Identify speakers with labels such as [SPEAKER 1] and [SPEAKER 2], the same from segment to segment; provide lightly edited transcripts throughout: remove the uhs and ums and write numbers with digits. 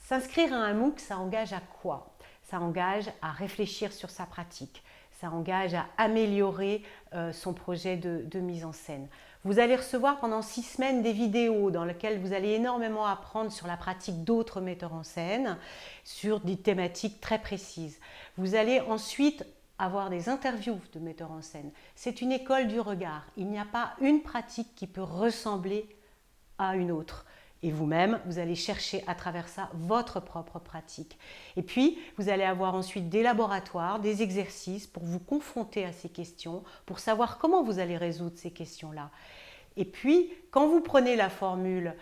[SPEAKER 1] S'inscrire à un MOOC, ça engage à quoi? Ça engage à réfléchir sur sa pratique, ça engage à améliorer son projet de mise en scène. Vous allez recevoir pendant 6 semaines des vidéos dans lesquelles vous allez énormément apprendre sur la pratique d'autres metteurs en scène, sur des thématiques très précises. Vous allez ensuite avoir des interviews de metteurs en scène. C'est une école du regard. Il n'y a pas une pratique qui peut ressembler à une autre. Et vous-même, vous allez chercher à travers ça votre propre pratique. Et puis, vous allez avoir ensuite des laboratoires, des exercices pour vous confronter à ces questions, pour savoir comment vous allez résoudre ces questions-là. Et puis, quand vous prenez la formule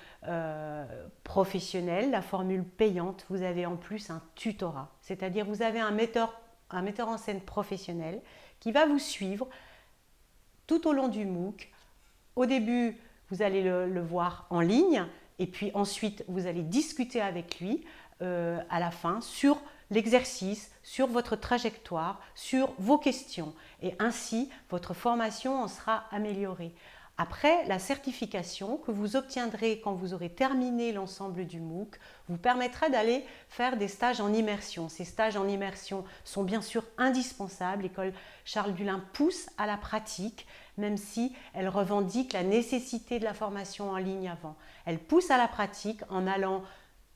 [SPEAKER 1] professionnelle, la formule payante, vous avez en plus un tutorat. C'est-à-dire, vous avez un metteur en scène professionnel qui va vous suivre tout au long du MOOC. Au début, vous allez le voir en ligne et puis ensuite, vous allez discuter avec lui à la fin sur l'exercice, sur votre trajectoire, sur vos questions. Et ainsi, votre formation en sera améliorée. Après, la certification que vous obtiendrez quand vous aurez terminé l'ensemble du MOOC vous permettra d'aller faire des stages en immersion. Ces stages en immersion sont bien sûr indispensables. L'école Charles Dullin pousse à la pratique, même si elle revendique la nécessité de la formation en ligne avant. Elle pousse à la pratique en allant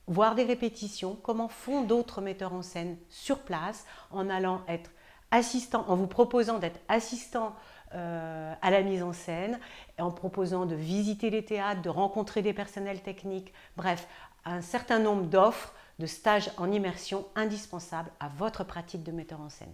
[SPEAKER 1] voir des répétitions, comment font d'autres metteurs en scène sur place, en allant être assistant, en vous proposant d'être assistant à la mise en scène, en proposant de visiter les théâtres, de rencontrer des personnels techniques, bref, un certain nombre d'offres de stages en immersion indispensables à votre pratique de metteur en scène.